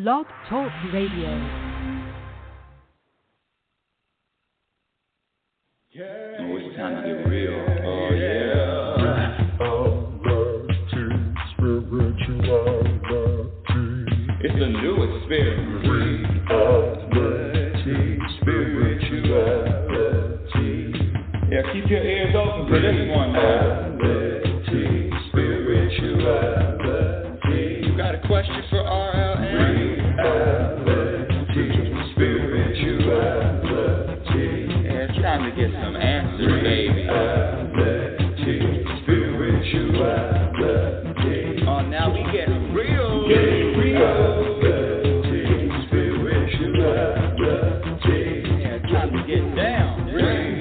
Blog Talk Radio. Oh, it's time to get real. Oh, yeah. Reality, spirituality. It's a new experience. Reality, spirituality. Yeah, keep your ears open for this one, man. Reality, spirituality. You got a question for RLN? Reality, spirituality. Yeah, it's time to get some answers, baby. Spirituality. Oh, now we getting real. Getting real. Spirituality. Yeah, it's time to get down. Reality.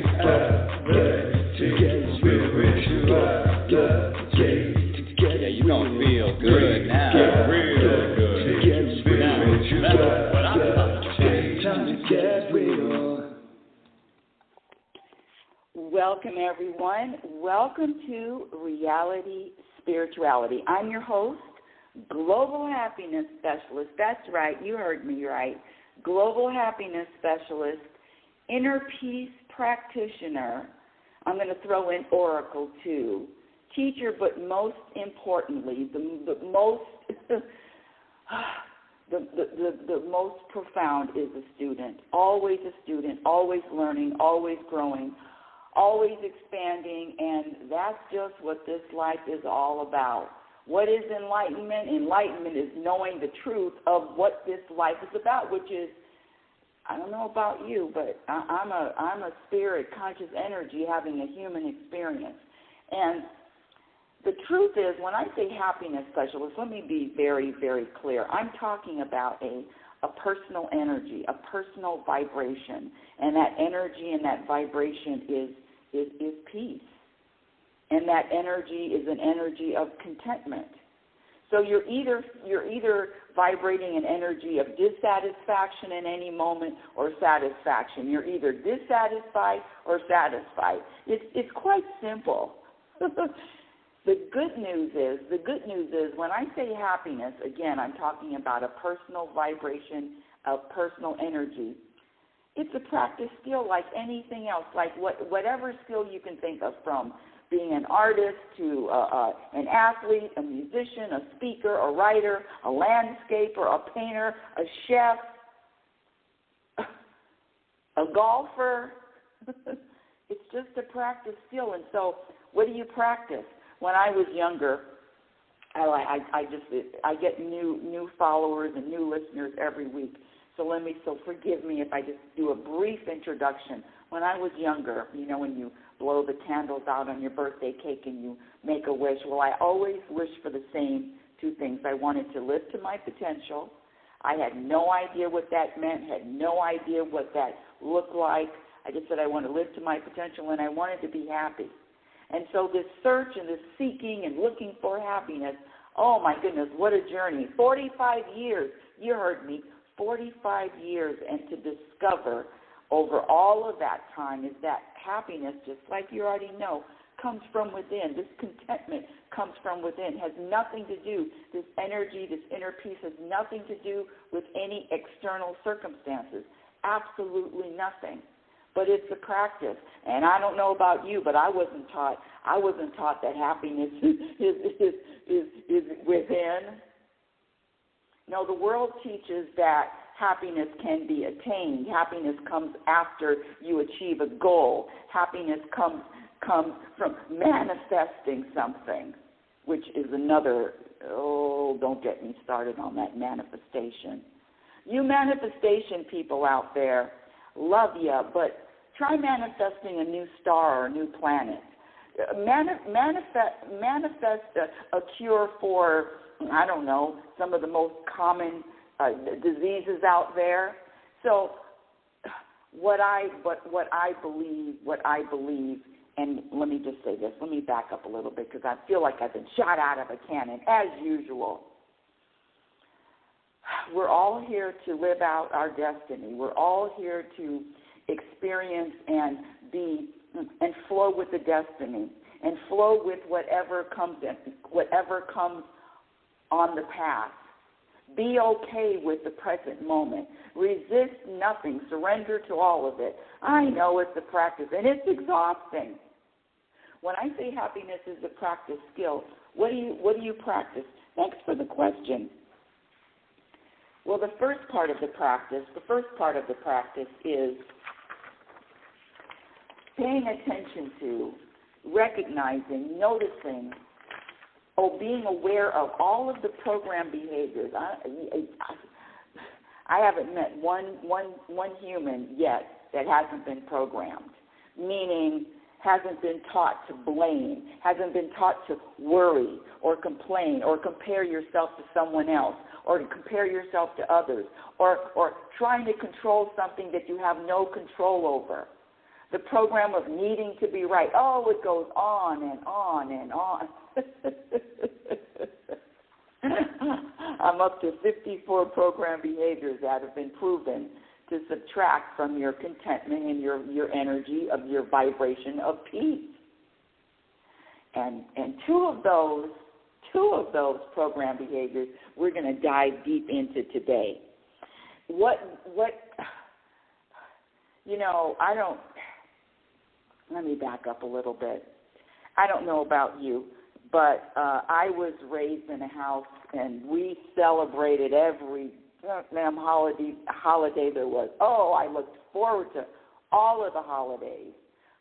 Spirituality. Yeah, you gonna feel good now. Real good. Now, that's what I'm talking about. Time to get real. Welcome, everyone. Welcome to Reality Spirituality. I'm your host, Global Happiness Specialist. That's right. You heard me right. Global Happiness Specialist, Inner Peace Practitioner. I'm going to throw in Oracle, too. Teacher, but most importantly, the most profound is a student. Always a student, always learning, always growing, always expanding, and that's just what this life is all about. What is enlightenment? Enlightenment is knowing the truth of what this life is about, which is, I don't know about you, but I'm a spirit, conscious energy having a human experience. And the truth is, when I say happiness specialist, let me be very, very clear. I'm talking about a personal energy, a personal vibration, and that energy and that vibration is peace. And that energy is an energy of contentment. So you're either vibrating an energy of dissatisfaction in any moment or satisfaction. You're either dissatisfied or satisfied. It's quite simple. The good news is when I say happiness, again, I'm talking about a personal vibration of personal energy. It's a practice skill like anything else, like whatever skill you can think of, from being an artist to an athlete, a musician, a speaker, a writer, a landscaper, a painter, a chef, a golfer. It's just a practice skill. And so what do you practice? When I was younger, I get new followers and new listeners every week. So forgive me if I just do a brief introduction. When I was younger, when you blow the candles out on your birthday cake and you make a wish, well, I always wished for the same two things. I wanted to live to my potential. I had no idea what that meant, had no idea what that looked like. I just said I want to live to my potential, and I wanted to be happy. And so this search and this seeking and looking for happiness, oh, my goodness, what a journey. 45 years, you heard me, 45 years, and to discover over all of that time is that happiness, just like you already know, comes from within. This contentment comes from within, has nothing to do, this energy, this inner peace has nothing to do with any external circumstances, absolutely nothing. But it's a practice, and I don't know about you, but I wasn't taught that happiness is within. No, the world teaches that happiness can be attained. Happiness comes after you achieve a goal. Happiness comes from manifesting something, which is another. Oh, don't get me started on that manifestation. You manifestation people out there, love ya, but try manifesting a new star or a new planet. Manifest a cure for, I don't know, some of the most common diseases out there. So what I believe, and let me just say this, let me back up a little bit because I feel like I've been shot out of a cannon, as usual. We're all here to live out our destiny. We're all here to experience and be and flow with the destiny and flow with whatever comes on the path. Be okay with the present moment. Resist nothing. Surrender to all of it. I know it's a practice, and it's exhausting. When I say happiness is a practice skill, what do you practice? Thanks for the question. Well, the first part of the practice is paying attention to, recognizing, noticing, being aware of all of the program behaviors. I haven't met one human yet that hasn't been programmed, meaning hasn't been taught to blame, hasn't been taught to worry or complain or compare yourself to someone else or to compare yourself to others or trying to control something that you have no control over. The program of needing to be right. Oh, it goes on and on and on. I'm up to 54 program behaviors that have been proven to subtract from your contentment and your energy of your vibration of peace. And two of those program behaviors we're going to dive deep into today. Let me back up a little bit. I don't know about you, but I was raised in a house, and we celebrated every damn holiday there was. Oh, I looked forward to all of the holidays,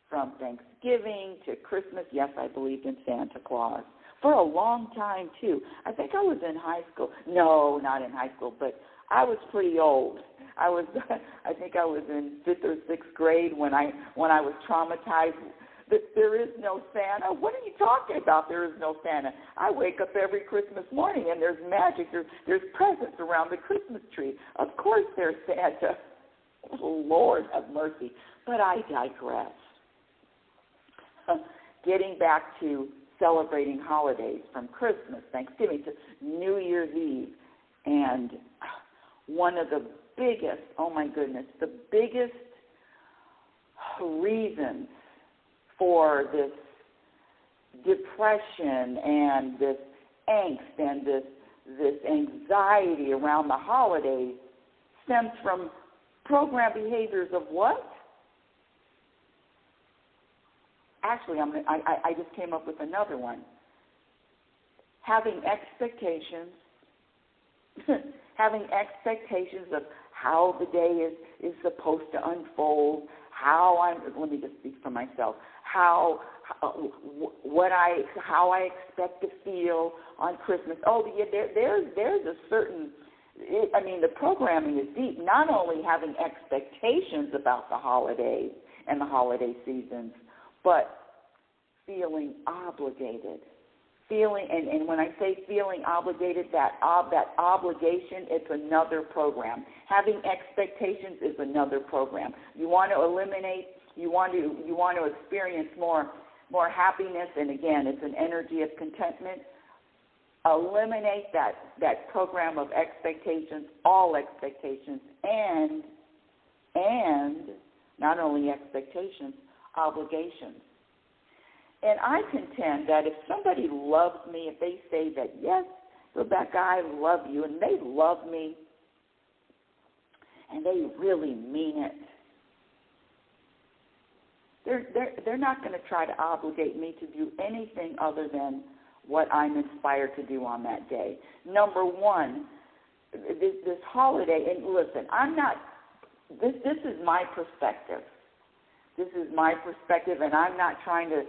from Thanksgiving to Christmas. Yes, I believed in Santa Claus for a long time, too. I think I was in high school. No, not in high school, but I was pretty old. I think I was in 5th or 6th grade when I was traumatized that there is no Santa. What are you talking about? There is no Santa. I wake up every Christmas morning and there's magic. There's presents around the Christmas tree. Of course there's Santa. Oh, Lord have mercy. But I digress. Getting back to celebrating holidays from Christmas, Thanksgiving to New Year's Eve, and one of the biggest, the biggest reasons for this depression and this angst and this anxiety around the holidays stems from program behaviors of what? Actually, I just came up with another one. Having expectations of how the day is supposed to unfold, let me just speak for myself, how I expect to feel on Christmas. Oh, yeah, there's a certain, the programming is deep. Not only having expectations about the holidays and the holiday seasons, but feeling obligated. And when I say feeling obligated, that obligation, it's another program. Having expectations is another program. You want to eliminate, you want to experience more happiness, and again, it's an energy of contentment. Eliminate that program of expectations, all expectations, and not only expectations, obligations. And I contend that if somebody loves me, if they say that, yes, Rebecca, I love you, and they love me, and they really mean it, they're not going to try to obligate me to do anything other than what I'm inspired to do on that day. Number one, this holiday, and listen, this is my perspective. This is my perspective, and I'm not trying to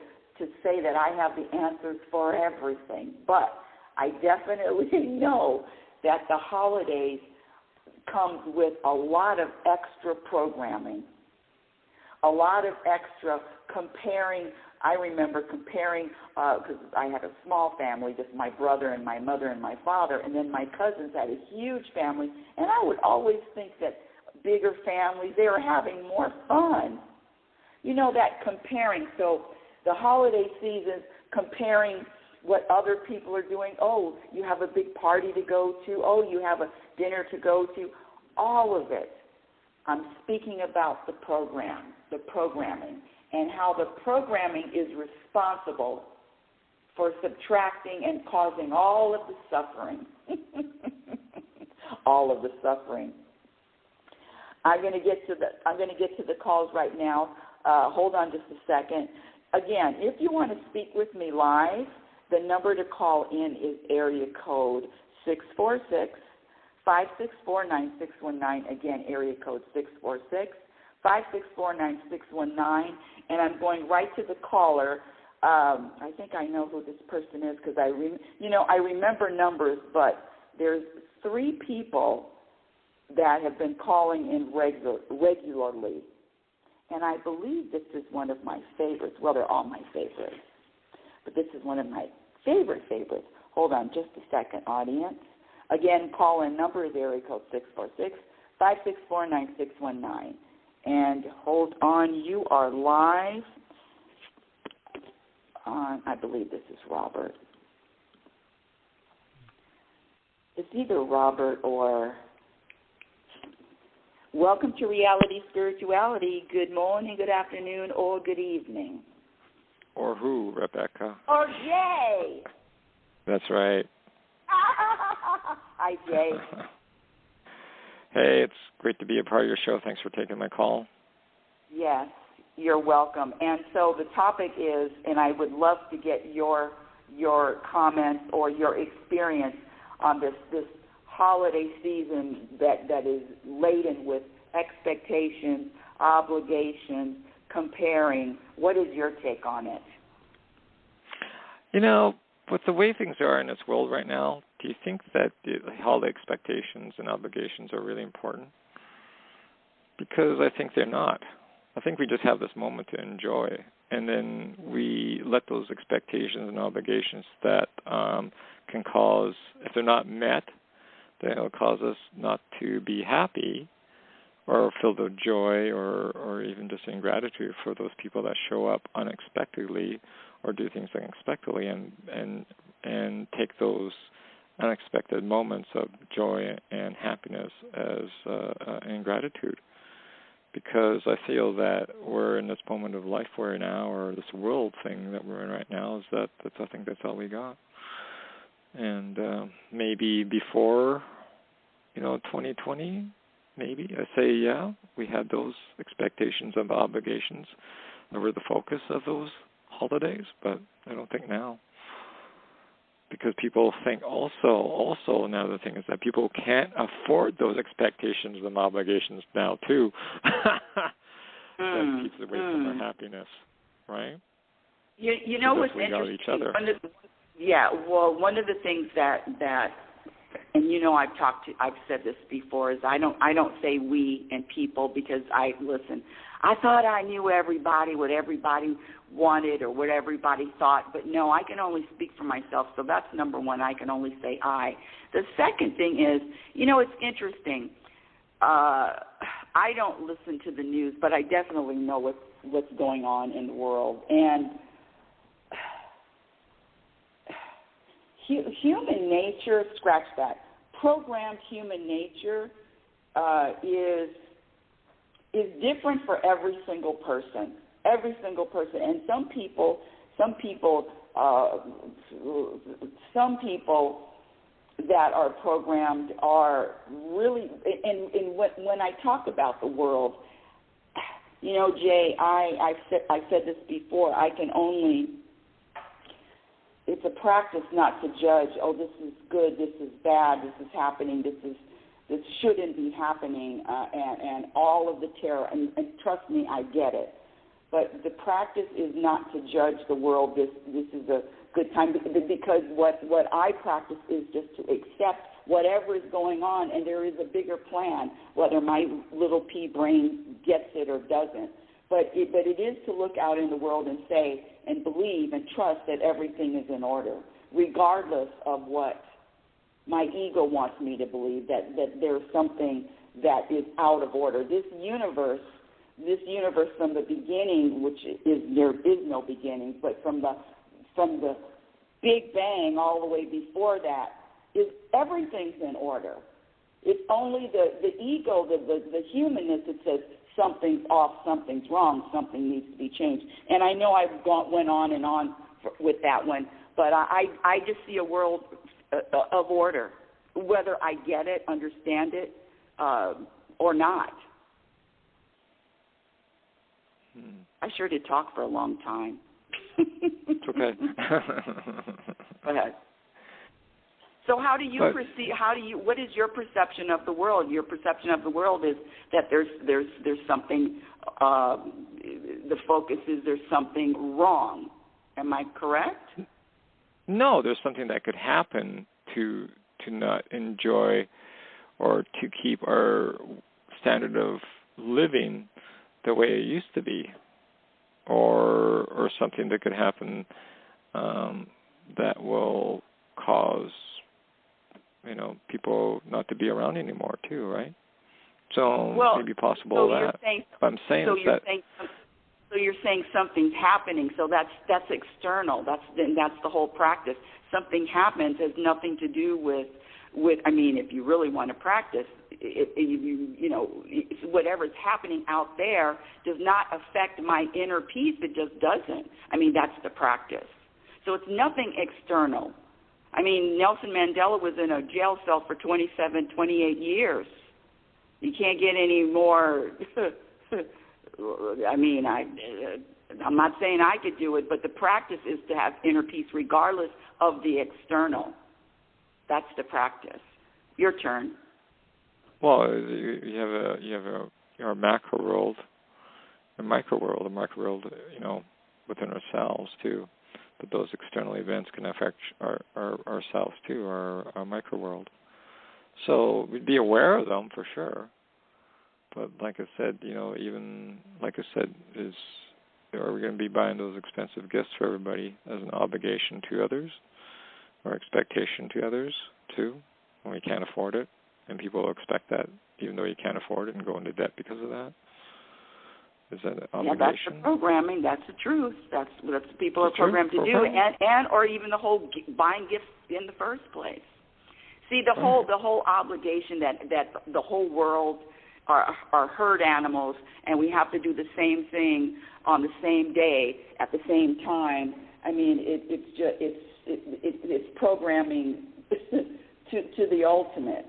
say that I have the answers for everything, but I definitely know that the holidays comes with a lot of extra programming, a lot of extra comparing. I remember comparing, because I had a small family, just my brother and my mother and my father, and then my cousins had a huge family, and I would always think that bigger families, they were having more fun. You know, that comparing. So the holiday season, comparing what other people are doing. Oh, you have a big party to go to. Oh, you have a dinner to go to. All of it. I'm speaking about the program, the programming, and how the programming is responsible for subtracting and causing all of the suffering. all of the suffering. I'm going to get to the calls right now. Hold on just a second. Again, if you want to speak with me live, the number to call in is area code 646-564-9619. Again, area code 646-564-9619. And I'm going right to the caller. I think I know who this person is because I remember numbers, but there's 3 people that have been calling in regularly. And I believe this is one of my favorites. Well, they're all my favorites. But this is one of my favorites. Hold on just a second, audience. Again, call-in number is area code 646-564-9619. And hold on, you are live on, I believe this is Robert. It's either Robert or... Welcome to Reality Spirituality. Good morning, good afternoon, or good evening. Or who, Rebecca? Or Jay. That's right. Hi, Jay. Hey, it's great to be a part of your show. Thanks for taking my call. Yes, you're welcome. And so the topic is, and I would love to get your comments or your experience on this holiday season that is laden with expectations, obligations, comparing. What is your take on it? With the way things are in this world right now, do you think that the holiday expectations and obligations are really important? Because I think they're not. I think we just have this moment to enjoy, and then we let those expectations and obligations that can cause, if they're not met, then it'll cause us not to be happy or filled with joy or even just in gratitude for those people that show up unexpectedly or do things unexpectedly and take those unexpected moments of joy and happiness as in gratitude. Because I feel that we're in this moment of life we're in now, or this world thing that we're in right now, I think that's all we got. And maybe before, 2020, maybe I say, yeah, we had those expectations and obligations that were the focus of those holidays, but I don't think now. Because people think also another thing is that people can't afford those expectations and obligations now too. That keeps away from their happiness, right? You know what's interesting? Each other. One of the things that and I've said this before, is I don't say we and people because I thought I knew everybody, what everybody wanted or what everybody thought, but no, I can only speak for myself, so that's number one. I can only say I. The second thing is, it's interesting. I don't listen to the news, but I definitely know what's going on in the world, and human nature, scratch that, programmed human nature is different for every single person. And some people that are programmed are really, and when I talk about the world, Jay, I've said this before, it's a practice not to judge, this is good, this is bad, this is happening, this shouldn't be happening, and all of the terror, and trust me, I get it. But the practice is not to judge the world, this is a good time, because what I practice is just to accept whatever is going on, and there is a bigger plan, whether my little pea brain gets it or doesn't. But it is to look out in the world and say and believe and trust that everything is in order, regardless of what my ego wants me to believe, that there's something that is out of order. This universe from the beginning, there is no beginning, but from the Big Bang all the way before that, is everything's in order. It's only the ego, the humanness that says something's off, something's wrong, something needs to be changed. And I know I've went on and on with that one, but I just see a world of order, whether I get it, understand it, or not. I sure did talk for a long time. It's okay. Go ahead. So how do you perceive? What is your perception of the world? Your perception of the world is that there's something. The focus is there's something wrong. Am I correct? No, there's something that could happen to not enjoy or to keep our standard of living the way it used to be, or something that could happen that will cause people not to be around anymore too, right? So maybe possible that. I'm saying that. So you're saying something's happening. So that's external. That's the whole practice. Something happens has nothing to do with. I mean, if you really want to practice, whatever's happening out there does not affect my inner peace. It just doesn't. I mean, that's the practice. So it's nothing external. I mean, Nelson Mandela was in a jail cell for 28 years. You can't get any more. I mean, I'm not saying I could do it, but the practice is to have inner peace regardless of the external. That's the practice. Your turn. Well, you have a macro world, a micro world, within ourselves too. But those external events can affect ourselves too, our micro world. So we'd be aware of them for sure. But like I said, even like I said, are we going to be buying those expensive gifts for everybody as an obligation to others or expectation to others too, when we can't afford it? And people expect that even though you can't afford it and go into debt because of that? Is that an obligation? Yeah, that's the programming. That's the truth. That's what people are programmed to do, and or even the whole buying gifts in the first place. See, the whole obligation that the whole world are herd animals, and we have to do the same thing on the same day at the same time. I mean, it's programming to the ultimate,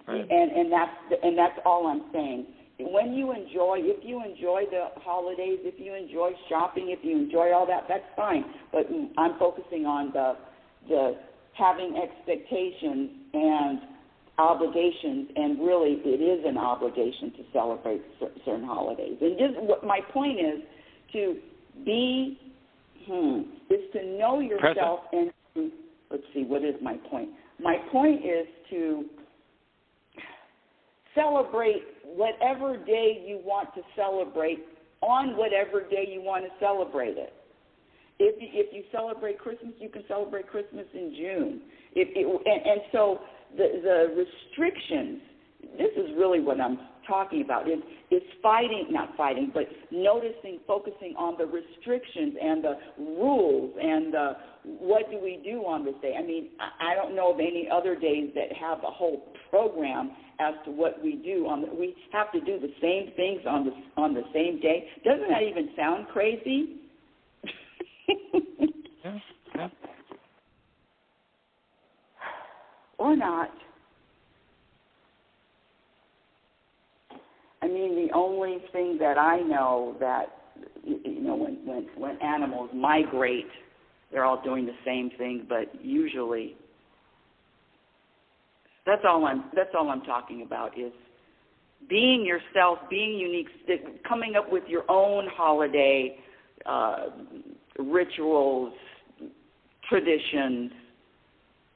and that's all I'm saying. If you enjoy the holidays, if you enjoy shopping, if you enjoy all that, that's fine. But I'm focusing on the having expectations and obligations, and really it is an obligation to celebrate certain holidays. And just what my point is to be, is to know yourself and to, let's see, what is my point? My point is to celebrate whatever day you want to celebrate on whatever day you want to celebrate it. If you celebrate Christmas, you can celebrate Christmas in June. And so the restrictions, this is really what I'm talking about, is not fighting, but noticing, focusing on the restrictions and the rules and what do we do on this day. I mean, I don't know of any other days that have a whole program as to what we do. We have to do the same things on the same day. Doesn't that even sound crazy? Yeah. Or not. I mean, the only thing that I know that, when animals migrate, they're all doing the same thing, but usually that's all I'm talking about is being yourself, being unique, coming up with your own holiday rituals, traditions,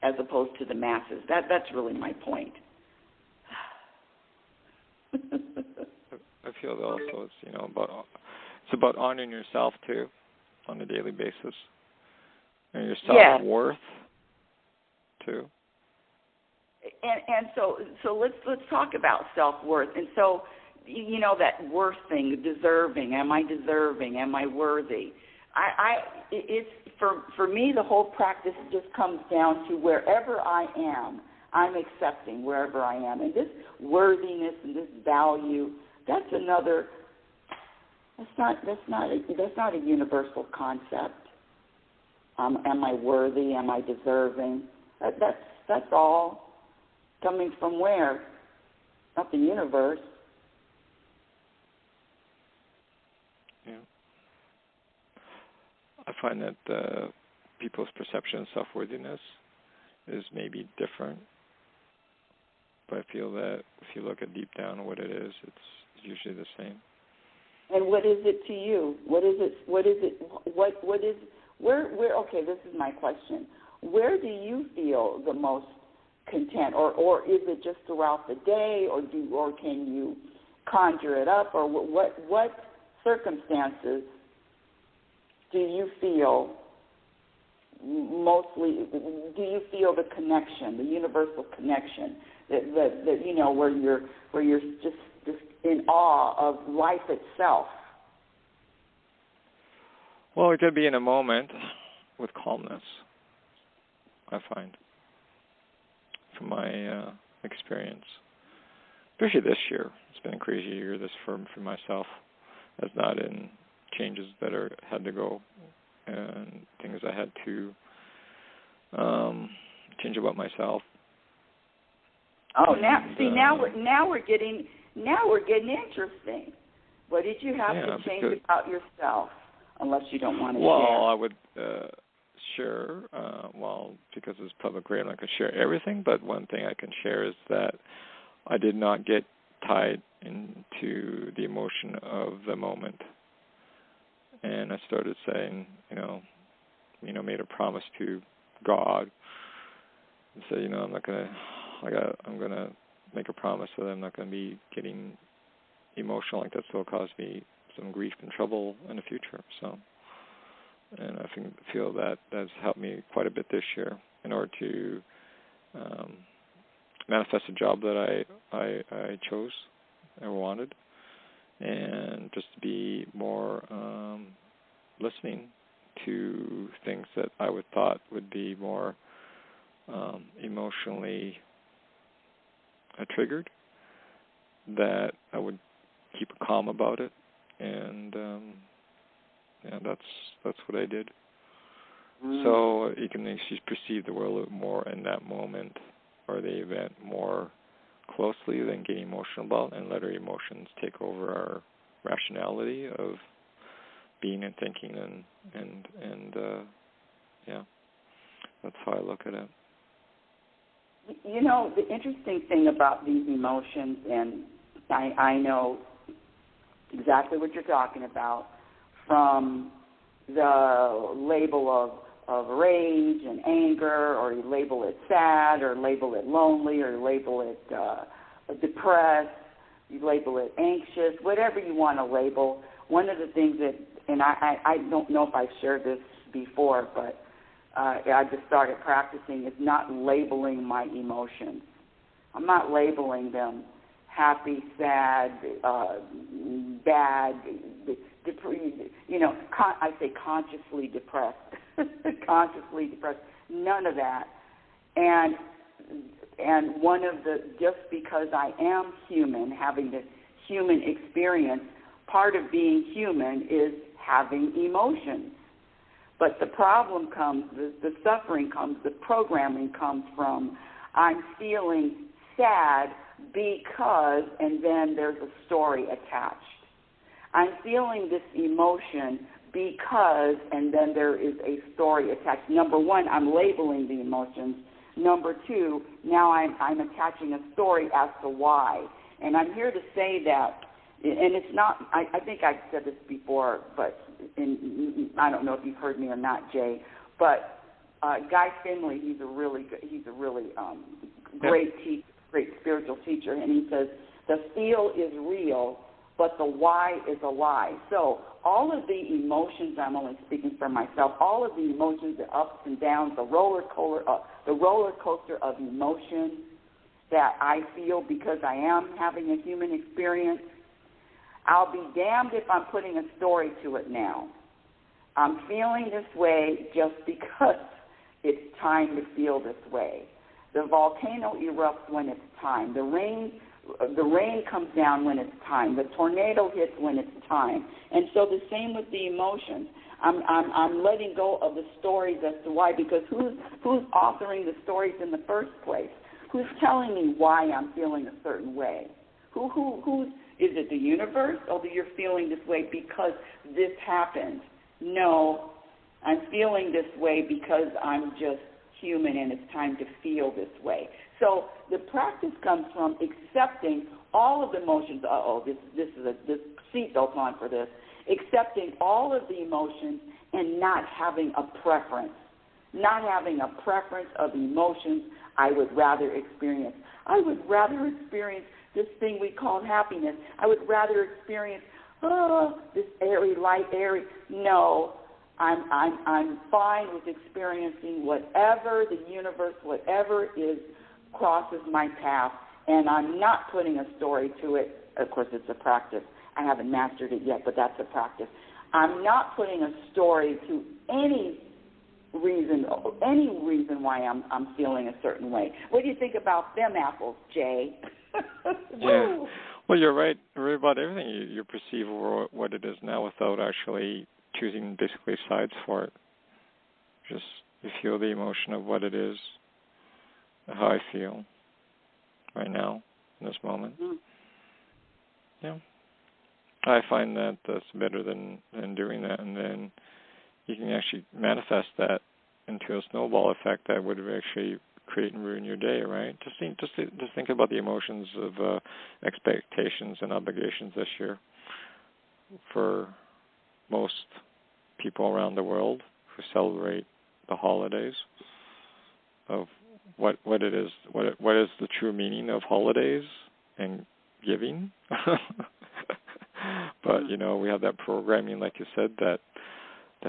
as opposed to the masses. That's really my point. I feel also it's about honoring yourself too, on a daily basis, and your self-worth too. And so let's talk about self-worth. And so that worth thing, deserving. Am I deserving? Am I worthy? It's for me, the whole practice just comes down to wherever I am, I'm accepting wherever I am, and this worthiness and this value. That's another. That's not a universal concept. Am I worthy? Am I deserving? That's all. Coming from where? Not the universe. Yeah. I find that people's perception of self-worthiness is maybe different, but I feel that if you look at deep down what it is, it's usually the same. And what is it to you? What is it? Where? Okay, this is my question. Where do you feel the most content, or is it just throughout the day, or can you conjure it up, or what circumstances do you feel mostly? Do you feel the connection, the universal connection, that you know, where you're just in awe of life itself? Well, it could be in a moment with calmness, I find, from my experience. Especially this year. It's been a crazy year this for myself, as not in changes that had to go and things I had to change about myself. Oh, now we're getting interesting. What did you have to change about yourself? Unless you don't want to share. Well, I would share. Because it's public radio, I'm not going to share everything. But one thing I can share is that I did not get tied into the emotion of the moment, and I started saying, made a promise to God and said, I'm not going to. I'm going to make a promise that I'm not going to be getting emotional like that. Still cause me some grief and trouble in the future. So, and I feel that that's helped me quite a bit this year in order to manifest a job that I chose or wanted, and just to be more listening to things that I would thought would be more emotionally triggered, that I would keep calm about it, and that's what I did. So you can actually perceive the world a little more in that moment or the event more closely than getting emotional about, and let our emotions take over our rationality of being and thinking, and that's how I look at it. The interesting thing about these emotions, and I know exactly what you're talking about, from the label of rage and anger, or you label it sad, or label it lonely, or you label it depressed, you label it anxious, whatever you want to label. One of the things that, and I don't know if I've shared this before, but I just started practicing, is not labeling my emotions. I'm not labeling them happy, sad, bad, I say consciously depressed. Consciously depressed. None of that. And one of the, just because I am human, having this human experience, part of being human is having emotions. But the problem comes, the suffering comes, the programming comes from, I'm feeling sad because, and then there's a story attached. I'm feeling this emotion because, and then there is a story attached. Number one, I'm labeling the emotions. Number two, now I'm attaching a story as to why. And I'm here to say that, and it's not, I think I've said this before, but I don't know if you've heard me or not, Jay, but Guy Finley, he's a really great teacher, great spiritual teacher, and he says, the feel is real, but the why is a lie. So all of the emotions, I'm only speaking for myself, all of the emotions, the ups and downs, the roller coaster of emotion that I feel because I am having a human experience, I'll be damned if I'm putting a story to it now. I'm feeling this way just because it's time to feel this way. The volcano erupts when it's time. The rain The rain comes down when it's time. The tornado hits when it's time. And so the same with the emotions. I'm letting go of the stories as to why, because who's authoring the stories in the first place? Who's telling me why I'm feeling a certain way? Who's is it the universe, or you're feeling this way because this happened? No, I'm feeling this way because I'm just human and it's time to feel this way. So the practice comes from accepting all of the emotions. This seatbelt's on for this. Accepting all of the emotions and not having a preference. Not having a preference of emotions I would rather experience. I would rather experience this thing we call happiness. I would rather experience, this airy. No, I'm fine with experiencing whatever the universe, whatever is crosses my path, and I'm not putting a story to it. Of course, it's a practice. I haven't mastered it yet, but that's a practice. I'm not putting a story to any reason why I'm feeling a certain way. What do you think about them apples, Jay? Yeah. Well, you're right about everything. You perceive what it is now without actually choosing basically sides for it. Just you feel the emotion of what it is, how I feel right now in this moment. Mm-hmm. Yeah. I find that that's better than doing that, and then you can actually manifest that into a snowball effect that would actually create and ruin your day, right? Just think about the emotions of expectations and obligations this year for most people around the world who celebrate the holidays, of what it is, what is the true meaning of holidays and giving. But we have that programming, like you said, that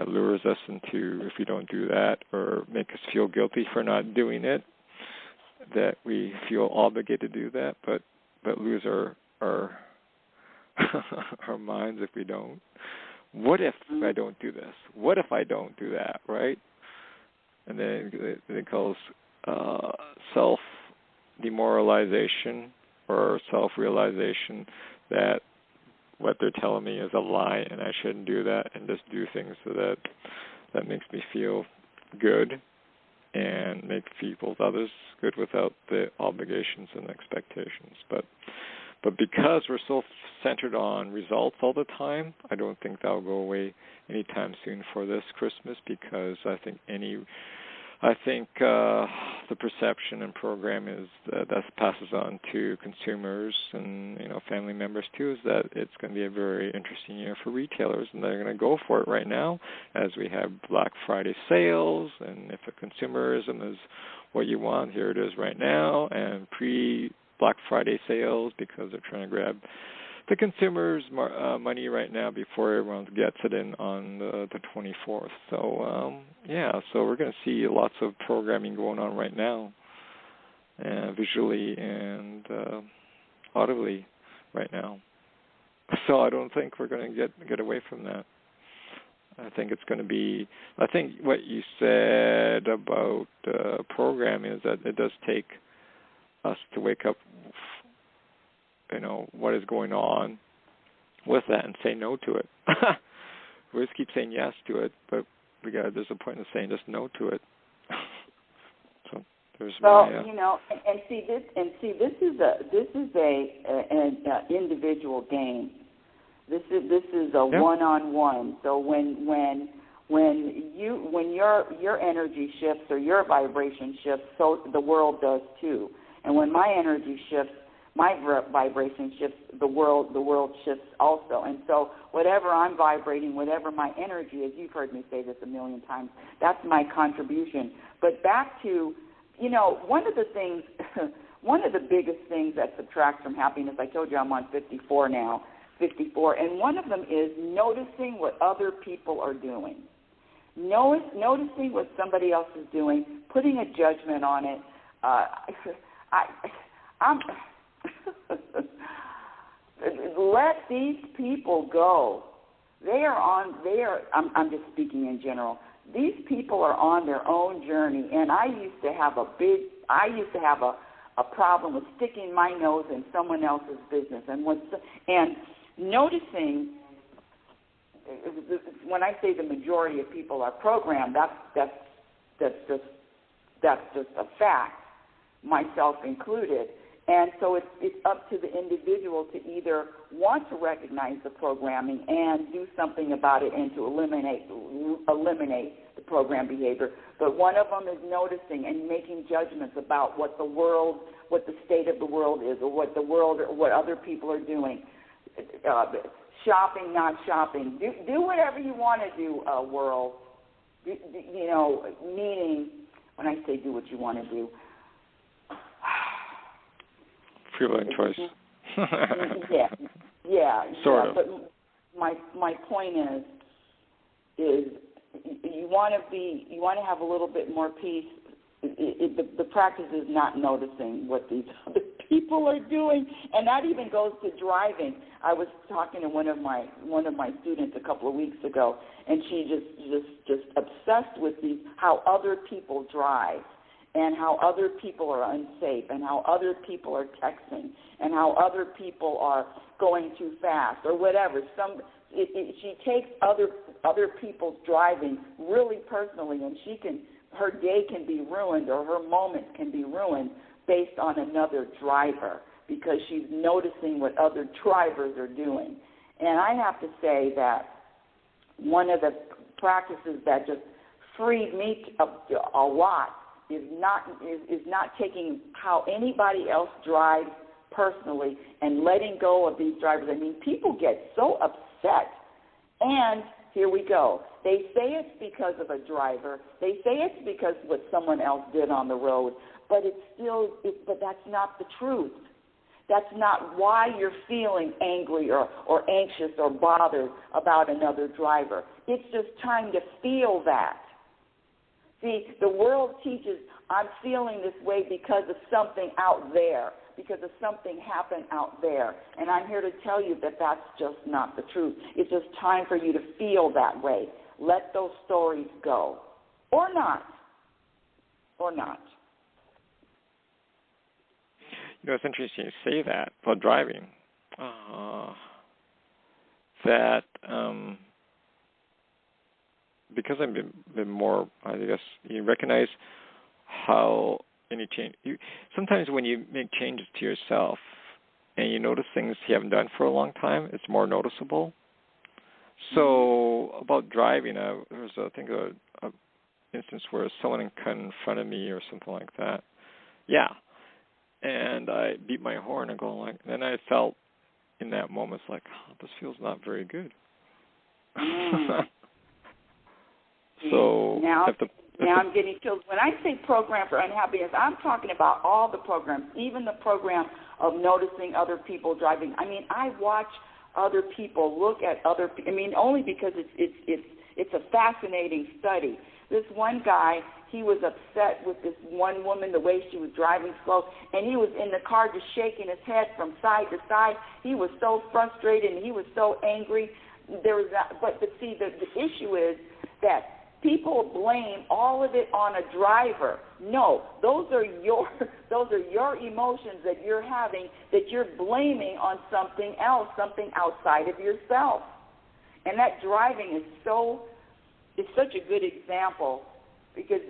lures us into, if we don't do that or make us feel guilty for not doing it, that we feel obligated to do that, but lose our our minds if we don't. What if I don't do this? What if I don't do that, right? And then it calls self-demoralization or self-realization that what they're telling me is a lie and I shouldn't do that, and just do things so that makes me feel good and make others good without the obligations and expectations. But because we're so centered on results all the time, I don't think that'll go away anytime soon for this Christmas, because I think the perception and program is that passes on to consumers and family members too, is that it's going to be a very interesting year for retailers, and they're going to go for it right now as we have Black Friday sales. And if consumerism is what you want, here it is right now, and pre-Black Friday sales, because they're trying to grab the consumers' money right now before everyone gets it in on the 24th. So, so we're going to see lots of programming going on right now, visually and audibly right now. So I don't think we're going to get away from that. I think it's going to be, I think what you said about programming is that it does take us to wake up, what is going on with that, and say no to it. We just keep saying yes to it, but there's a point of saying just no to it. So there's this is an individual game. This is a one-on-one. So when your energy shifts or your vibration shifts, so the world does too. And when my energy shifts, my vibration shifts, the world shifts also. And so whatever I'm vibrating, whatever my energy is, you've heard me say this a million times, that's my contribution. But back to, one of the biggest things that subtracts from happiness, I told you I'm on 54 now, and one of them is noticing what other people are doing. Noticing what somebody else is doing, putting a judgment on it. Let these people go. I'm just speaking in general. These people are on their own journey, and I used to have a a problem with sticking my nose in someone else's business. And noticing, when I say the majority of people are programmed, that's just a fact, myself included. And so it's up to the individual to either want to recognize the programming and do something about it and to eliminate the program behavior. But one of them is noticing and making judgments about what the state of the world is, or what other people are doing. Shopping, not shopping. Do whatever you want to do, world. Meaning, when I say do what you want to do, free will and choice. yeah. Sort of. But my point is you want to have a little bit more peace. The practice is not noticing what these other people are doing, and that even goes to driving. I was talking to one of my students a couple of weeks ago, and she just obsessed with how other people drive, and how other people are unsafe, and how other people are texting, and how other people are going too fast, or whatever. She takes other people's driving really personally, and her day can be ruined, or her moment can be ruined based on another driver, because she's noticing what other drivers are doing. And I have to say that one of the practices that just freed me a lot is not taking how anybody else drives personally and letting go of these drivers. I mean, people get so upset, and here we go. They say it's because of a driver. They say it's because of what someone else did on the road, but but that's not the truth. That's not why you're feeling angry or anxious or bothered about another driver. It's just trying to feel that. See, the world teaches I'm feeling this way because of something out there, because of something happened out there. And I'm here to tell you that that's just not the truth. It's just time for you to feel that way. Let those stories go. Or not. Or not. It's interesting you say that about driving. Because I've been more, I guess, you recognize how any change. Sometimes when you make changes to yourself and you notice things you haven't done for a long time, it's more noticeable. So about driving, there was, I think, a instance where someone cut in front of me or something like that. Yeah. And I beat my horn and then I felt in that moment, it's like, this feels not very good. So now I'm getting chills. When I say program for unhappiness, I'm talking about all the programs, even the program of noticing other people driving. I mean, I watch other people look at other. I mean, only because it's a fascinating study. This one guy, he was upset with this one woman, the way she was driving slow, and he was in the car just shaking his head from side to side. He was so frustrated and he was so angry. But see, the issue is that people blame all of it on a driver. No, those are your emotions that you're having that you're blaming on something else, something outside of yourself. And that driving is such a good example because,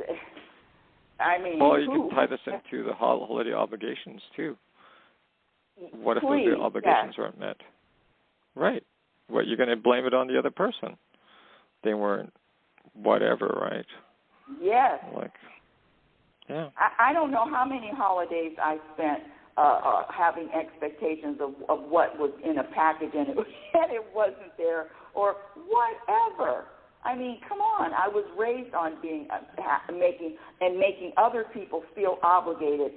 I mean, well, you can tie this into the holiday obligations too. What if those obligations aren't met? Right. What, you're going to blame it on the other person? They weren't. Whatever, right? Yes. Yeah. I don't know how many holidays I spent having expectations of what was in a package and it wasn't there, or whatever. I mean, come on. I was raised on making other people feel obligated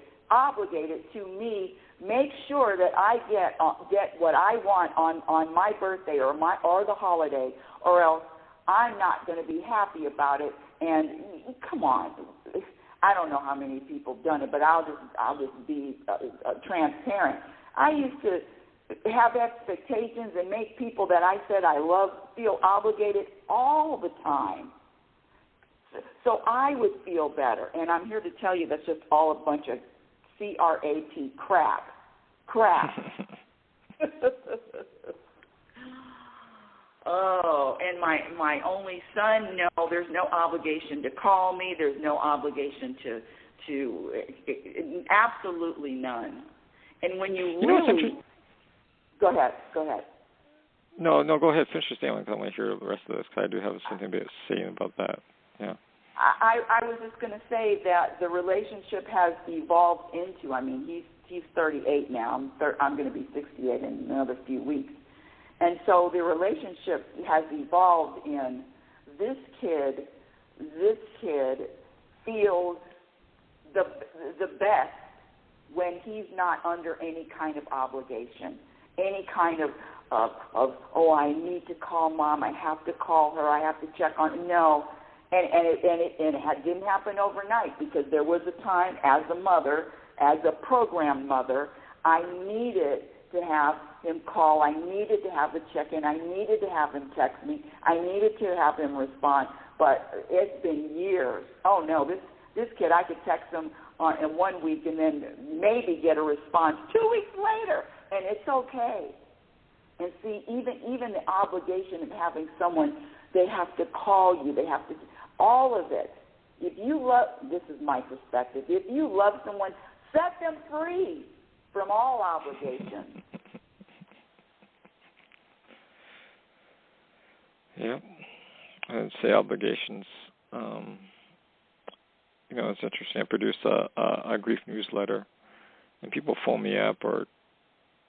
to me. Make sure that I get what I want on my birthday or the holiday, or else I'm not going to be happy about it. And come on, I don't know how many people have done it, but I'll just be transparent. I used to have expectations and make people that I said I love feel obligated all the time, so I would feel better. And I'm here to tell you that's just all a bunch of C-R-A-P, crap. Oh, and my only son, no, there's no obligation to call me. There's no obligation to absolutely none. And when you really... Go ahead. No, go ahead. Finish your statement. I want to hear the rest of this because I do have something to say about that. Yeah. I was just going to say that the relationship has evolved into, I mean, he's 38 now. I'm going to be 68 in another few weeks. And so the relationship has evolved in this kid feels the best when he's not under any kind of obligation, any kind of I need to call Mom, I have to call her, I have to check on. No, and it didn't happen overnight, because there was a time as a mother, as a program mother, I needed to have him call, I needed to have a check-in, I needed to have him text me, I needed to have him respond. But it's been years. Oh no, this kid, I could text him in 1 week and then maybe get a response 2 weeks later, and it's okay. And see, even the obligation of having someone, they have to call you, they have to, all of it. If you love, this is my perspective, if you love someone, set them free from all obligation. Yeah, I'd say obligations. It's interesting. I produce a grief newsletter, and people phone me up or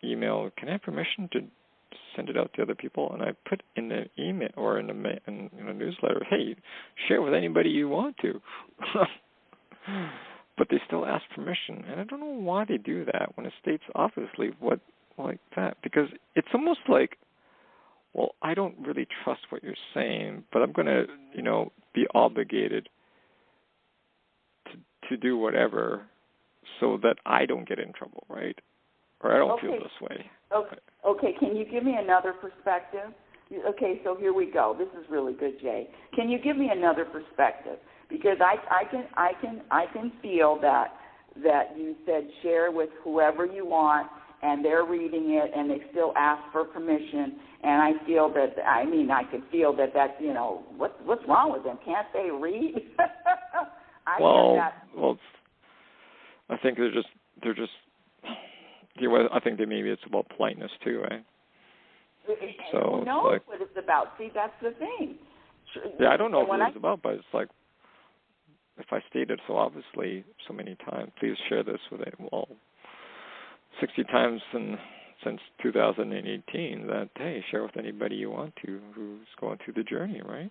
email, can I have permission to send it out to other people? And I put in the email or in a newsletter, hey, share with anybody you want to. But they still ask permission, and I don't know why they do that when it states obviously what like that, because it's almost like, well, I don't really trust what you're saying, but I'm going to, be obligated to do whatever so that I don't get in trouble, right? Or I don't feel this way. Okay, can you give me another perspective? Okay, so here we go. This is really good, Jay. Can you give me another perspective? Because I can feel that you said share with whoever you want, and they're reading it, and they still ask for permission. And I feel that, I can feel that what's wrong with them? Can't they read? Well, I think they're just. I think that maybe it's about politeness too, right? So who knows what it's about? See, that's the thing. Yeah, I don't know what it's about, but it's like, if I stated so obviously so many times, please share this with it. Well, 60 times since 2018 that, hey, share with anybody you want to who's going through the journey, right?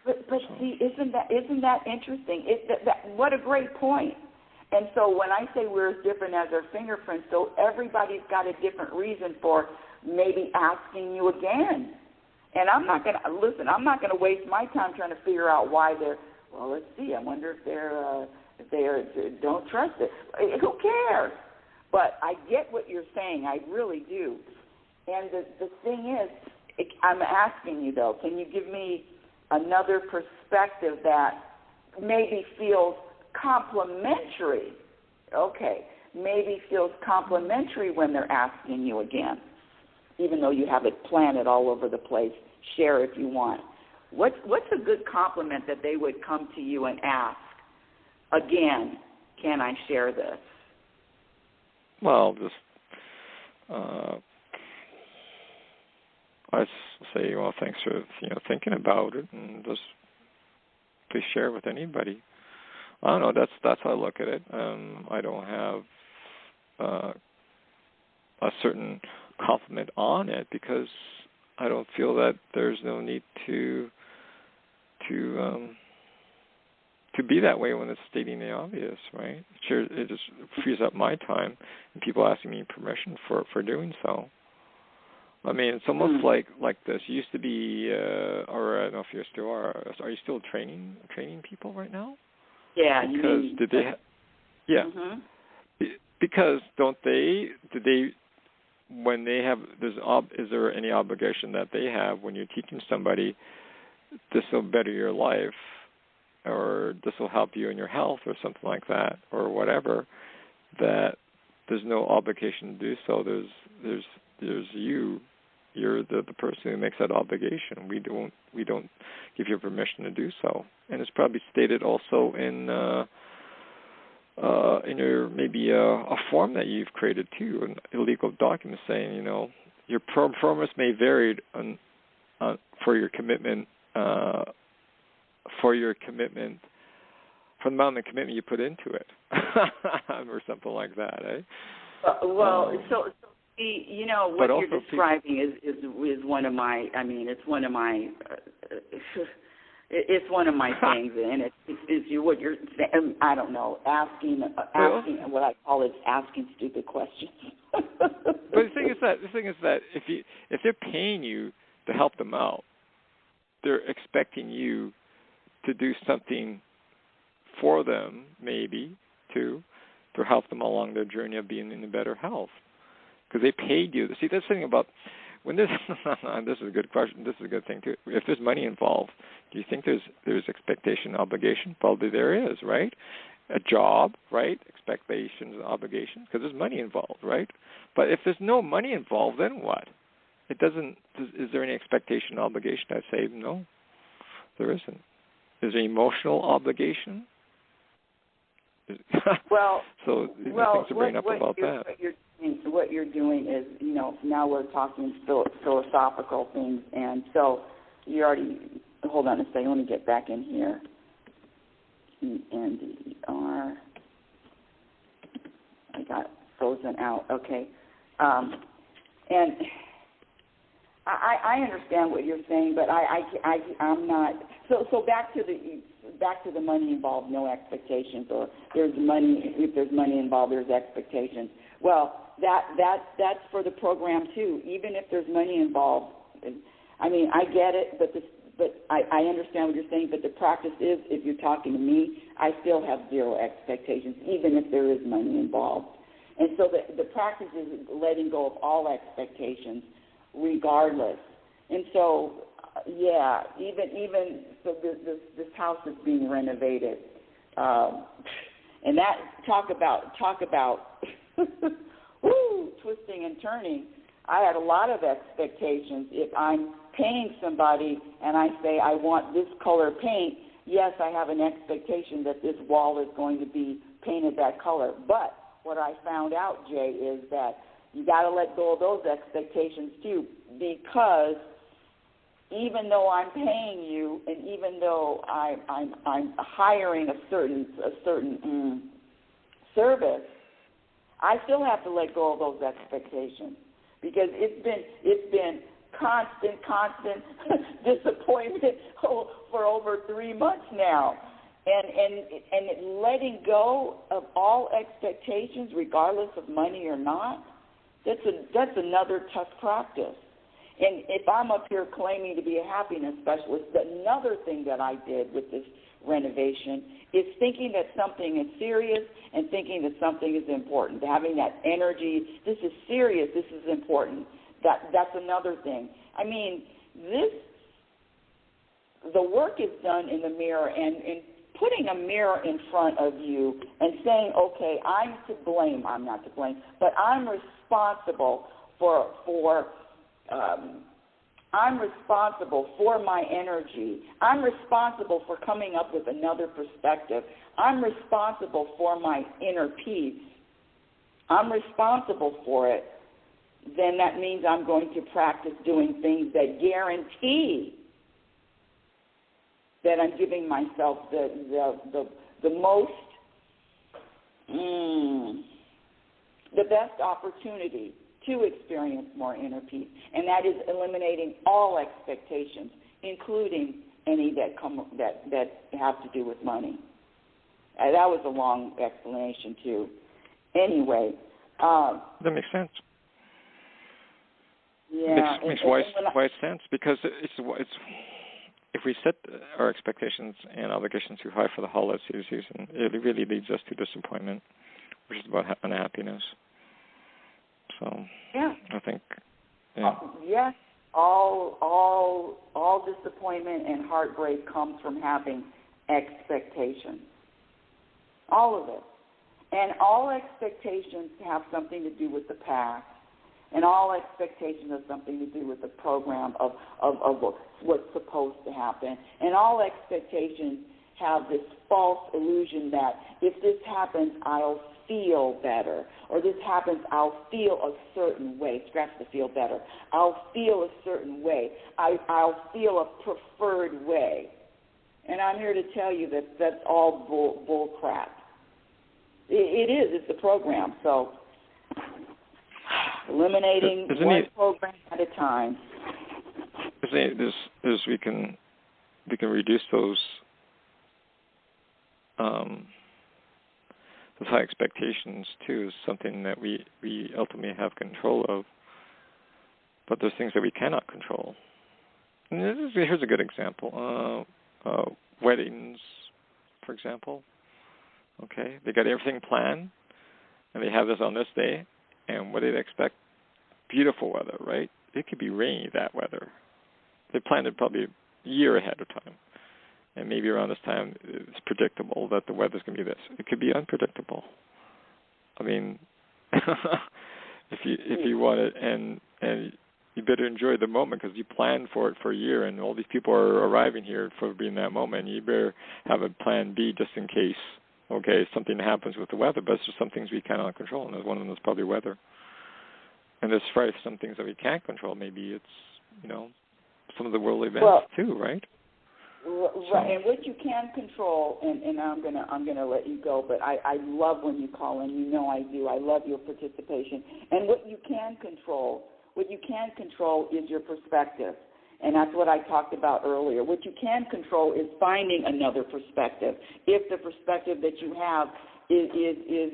But see, isn't that interesting? What a great point. And so when I say we're as different as our fingerprints, so everybody's got a different reason for maybe asking you again. And I'm not going to waste my time trying to figure out why they're, well, let's see, I wonder if they don't trust it. Who cares? But I get what you're saying. I really do. And the thing is, I'm asking you, though, can you give me another perspective that maybe feels complimentary? Okay, maybe feels complimentary when they're asking you again, even though you have it planted all over the place. Share if you want. What's a good compliment that they would come to you and ask again? Can I share this? Well, just I say, well, thanks for thinking about it, and just please share with anybody. I don't know. That's how I look at it. I don't have a certain compliment on it because I don't feel that there's no need to be that way when it's stating the obvious, right? Sure, it just frees up my time and people asking me permission for doing so. I mean, it's almost like this. You used to be, or I don't know if you still are. Are you still training people right now? Yeah. Because yeah. Mm-hmm. Because did they when they have is there any obligation that they have when you're teaching somebody this will better your life, or this will help you in your health, or something like that, or whatever? that there's no obligation to do so. There's you. You're the person who makes that obligation. We don't give you permission to do so. And it's probably stated also in your maybe a form that you've created too, an illegal document saying, your performance may vary for your commitment from the amount of commitment you put into it, or something like that, eh? So what you're describing is one of my. I mean, it's one of my. It's one of my things, and it's what you're. I don't know, asking what I call is asking stupid questions. But the thing is that if they're paying you to help them out, they're expecting you to do something for them, maybe to help them along their journey of being in better health, because they paid you. See, that's the thing about when this. This is a good question. This is a good thing too. If there's money involved, do you think there's expectation, obligation? Probably there is, right? A job, right? Expectations and obligations, because there's money involved, right? But if there's no money involved, then what? It doesn't. Is there any expectation, obligation? I say no, there isn't. Is there emotional obligation? So things to bring up about that. What you're doing is, now we're talking philosophical things, and so you already. Hold on a second. Let me get back in here. ENDER. I got frozen out. Okay. And I understand what you're saying, but I'm not. So back to the money involved, no expectations, or there's money. If there's money involved, there's expectations. Well, that's for the program too. Even if there's money involved, I mean, I get it, but I understand what you're saying. But the practice is, if you're talking to me, I still have zero expectations, even if there is money involved. And so the practice is letting go of all expectations, regardless. And so, even so, this house is being renovated, and that talk about twisting and turning. I had a lot of expectations. If I'm paying somebody and I say I want this color paint, yes, I have an expectation that this wall is going to be painted that color. But what I found out, Jay, is that you got to let go of those expectations too, because even though I'm paying you, and even though I'm hiring a certain service, I still have to let go of those expectations, because it's been constant disappointment for over 3 months now, and letting go of all expectations, regardless of money or not, that's another tough practice. And if I'm up here claiming to be a happiness specialist, another thing that I did with this renovation is thinking that something is serious and thinking that something is important. Having that energy, this is serious, this is important. That's another thing. I mean, the work is done in the mirror, and putting a mirror in front of you and saying, okay, I'm to blame. I'm not to blame, but I'm responsible I'm responsible for my energy. I'm responsible for coming up with another perspective. I'm responsible for my inner peace. I'm responsible for it. Then that means I'm going to practice doing things that guarantee that I'm giving myself the most, the best opportunity to experience more inner peace, and that is eliminating all expectations, including any that have to do with money. That was a long explanation too. Anyway, that makes sense. Yeah, makes wise sense, because it's if we set our expectations and obligations too high for the holiday season, it really leads us to disappointment, which is about unhappiness. So yeah, I think yes, all disappointment and heartbreak comes from having expectations. All of it. And all expectations have something to do with the past. And all expectations have something to do with the program of what's supposed to happen. And all expectations have this false illusion that if this happens, I'll feel better. Or this happens, I'll feel a certain way. Scratch the feel better. I'll feel a certain way. I'll feel a preferred way. And I'm here to tell you that that's all bull crap. It is. It's the program. So eliminating one program at a time. We can reduce those high expectations too, is something that we ultimately have control of. But there's things that we cannot control. And here's a good example. Weddings, for example. Okay, they got everything planned, and they have this on this day. And what do they expect? Beautiful weather, right? It could be rainy, that weather. They planned it probably a year ahead of time. And maybe around this time, it's predictable that the weather's going to be this. It could be unpredictable. I mean, if you want it, and you better enjoy the moment because you planned for it for a year, and all these people are arriving here for being that moment. You better have a plan B just in case. Okay, something happens with the weather, but there's some things we cannot control, and one of them is probably weather. And there's probably some things that we can't control. Maybe it's, some of the world events too, right? Right, and what you can control, and I'm gonna let you go, but I love when you call in. You know I do. I love your participation. And what you can control is your perspective. And that's what I talked about earlier. What you can control is finding another perspective. If the perspective that you have is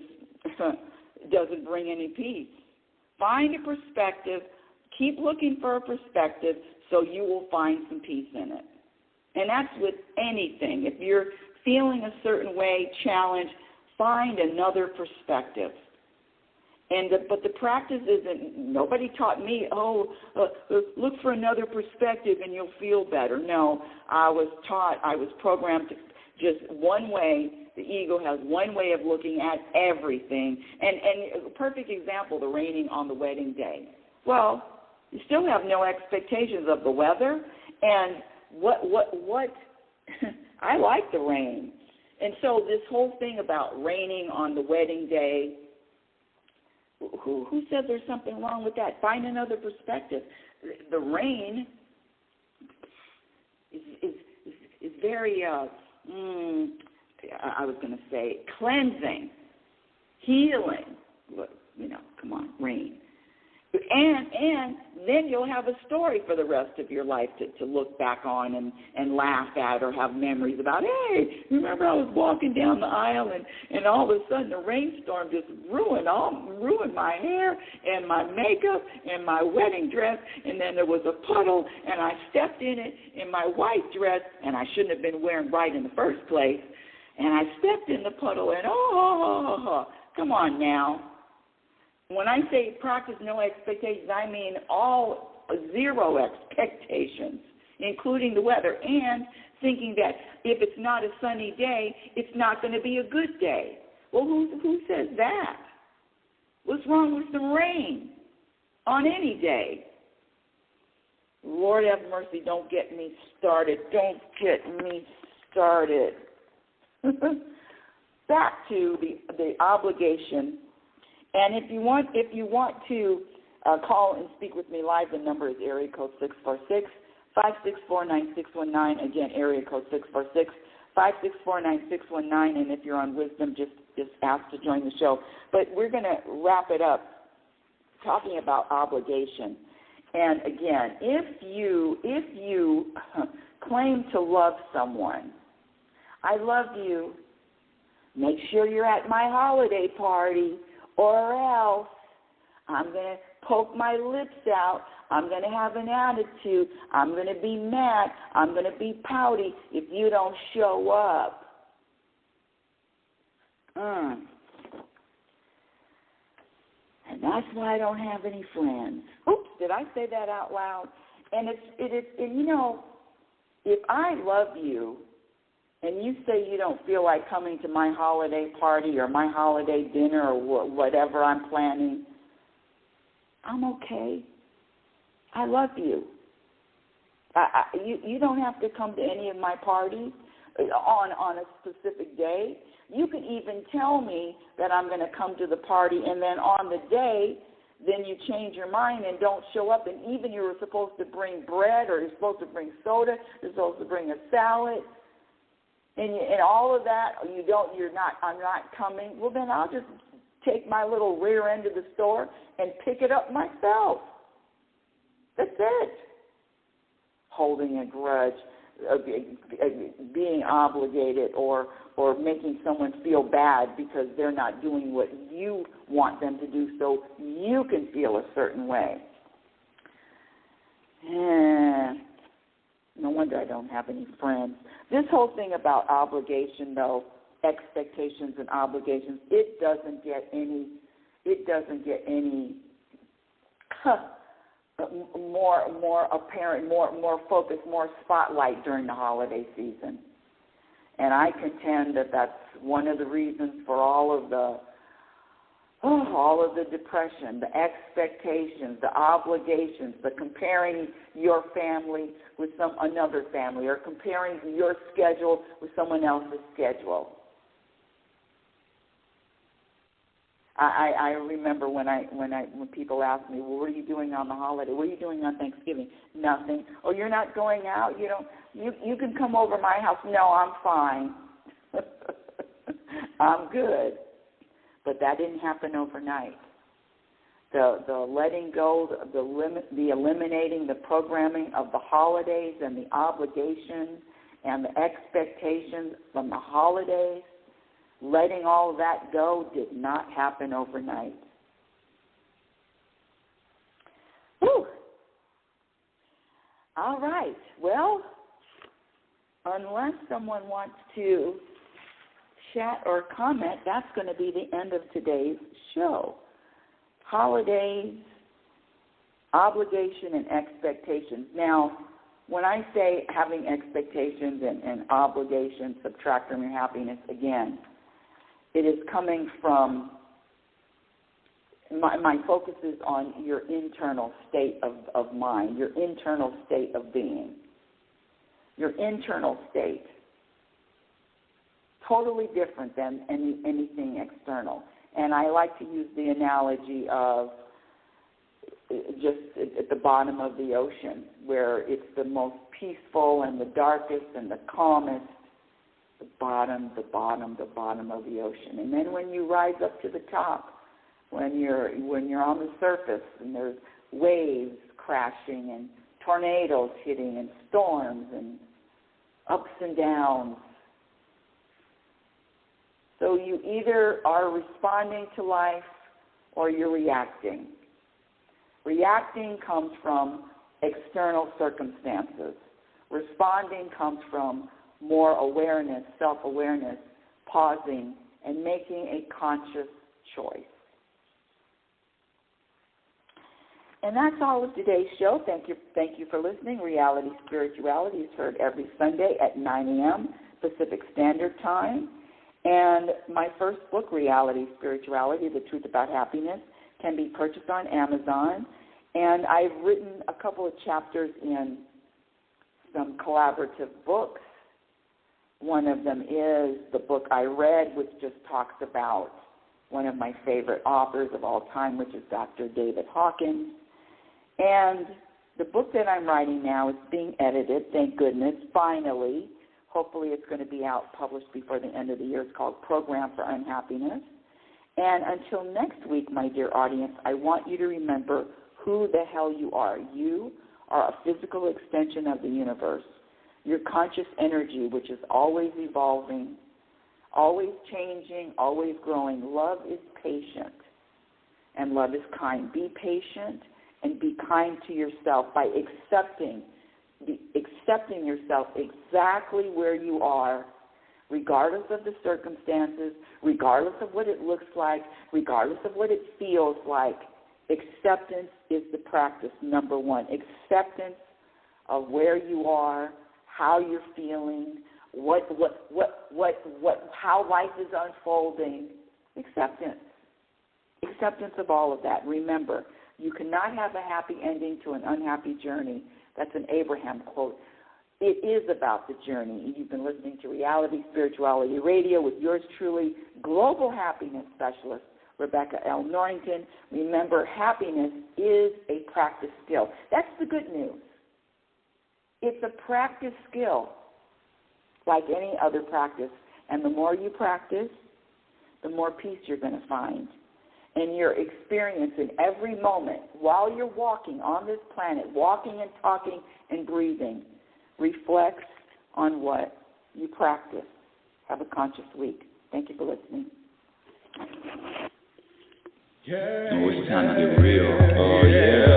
doesn't bring any peace, find a perspective. Keep looking for a perspective so you will find some peace in it. And that's with anything. If you're feeling a certain way, challenge, find another perspective. But the practice isn't, nobody taught me, look for another perspective and you'll feel better. No, I was programmed to just one way. The ego has one way of looking at everything. And a perfect example, the raining on the wedding day. Well, you still have no expectations of the weather. And what I like the rain. And so this whole thing about raining on the wedding day, who said there's something wrong with that? Find another perspective. The rain is very, I was going to say, cleansing, healing. Look, come on, rain. And then you'll have a story for the rest of your life to look back on and laugh at or have memories about, hey, remember I was walking down the aisle and all of a sudden a rainstorm just ruined my hair and my makeup and my wedding dress, and then there was a puddle and I stepped in it in my white dress, and I shouldn't have been wearing white in the first place, and I stepped in the puddle and come on now. When I say practice no expectations, I mean all zero expectations, including the weather, and thinking that if it's not a sunny day, it's not going to be a good day. Well, who says that? What's wrong with some rain on any day? Lord have mercy, don't get me started. Don't get me started. Back to the obligation. And if you want to call and speak with me live, the number is area code 646-564-9619. Again, area code 646-564-9619. And if you're on Wisdom, just ask to join the show. But we're going to wrap it up talking about obligation. And again, if you claim to love someone, I love you, make sure you're at my holiday party, or else I'm going to poke my lips out. I'm going to have an attitude. I'm going to be mad. I'm going to be pouty if you don't show up. And that's why I don't have any friends. Oops, did I say that out loud? And if I love you and you say you don't feel like coming to my holiday party or my holiday dinner or whatever I'm planning, I'm okay. I love you. You don't have to come to any of my parties on a specific day. You can even tell me that I'm going to come to the party, and then on the day, then you change your mind and don't show up. And even you were supposed to bring bread, or you're supposed to bring soda, you're supposed to bring a salad, and all of that. I'm not coming. Well, then I'll just take my little rear end of the store and pick it up myself. That's it. Holding a grudge, being obligated, or making someone feel bad because they're not doing what you want them to do so you can feel a certain way. No wonder I don't have any friends. This whole thing about obligation, though, expectations and obligations, it doesn't get any more apparent, more focus, more spotlight during the holiday season. And I contend that that's one of the reasons for all of the depression, the expectations, the obligations, the comparing your family with another family, or comparing your schedule with someone else's schedule. I remember when people ask me, well, what are you doing on the holiday? What are you doing on Thanksgiving? Nothing. Oh, you're not going out? You can come over my house. No, I'm fine. I'm good. But that didn't happen overnight. The letting go, the eliminating the programming of the holidays and the obligations and the expectations from the holidays, letting all of that go did not happen overnight. Whew. All right. Well, unless someone wants to chat or comment, that's going to be the end of today's show. Holidays, obligation, and expectations. Now, when I say having expectations and obligations subtract from your happiness, again, it is coming from, my focus is on your internal state of mind, your internal state of being, your internal state. Totally different than anything external. And I like to use the analogy of just at the bottom of the ocean, where it's the most peaceful and the darkest and the calmest, the bottom of the ocean. And then when you rise up to the top, when you're on the surface and there's waves crashing and tornadoes hitting and storms and ups and downs. So you either are responding to life or you're reacting. Reacting comes from external circumstances. Responding comes from more awareness, self-awareness, pausing, and making a conscious choice. And that's all of today's show. Thank you for listening. Reality Spirituality is heard every Sunday at 9 a.m. Pacific Standard Time. And my first book, Reality Spirituality, The Truth About Happiness, can be purchased on Amazon. And I've written a couple of chapters in some collaborative books. One of them is the book I read, which just talks about one of my favorite authors of all time, which is Dr. David Hawkins. And the book that I'm writing now is being edited, thank goodness, finally. Hopefully it's going to be out, published before the end of the year. It's called Program for Unhappiness. And until next week, my dear audience, I want you to remember who the hell you are. You are a physical extension of the universe. Your conscious energy, which is always evolving, always changing, always growing. Love is patient, and love is kind. Be patient and be kind to yourself by accepting yourself exactly where you are, regardless of the circumstances, regardless of what it looks like, regardless of what it feels like. Acceptance is the practice, number 1. Acceptance of where you are, how you're feeling, how life is unfolding. Acceptance of all of that. Remember, you cannot have a happy ending to an unhappy journey. That's an Abraham quote. It is about the journey. You've been listening to Reality Spirituality Radio with yours truly, global happiness specialist, Rebecca L. Norrington. Remember, happiness is a practice skill. That's the good news. It's a practice skill, like any other practice. And the more you practice, the more peace you're going to find. And your experience in every moment while you're walking on this planet, walking and talking and breathing, reflects on what you practice. Have a conscious week. Thank you for listening. Oh, it's time to get real. Oh, yeah.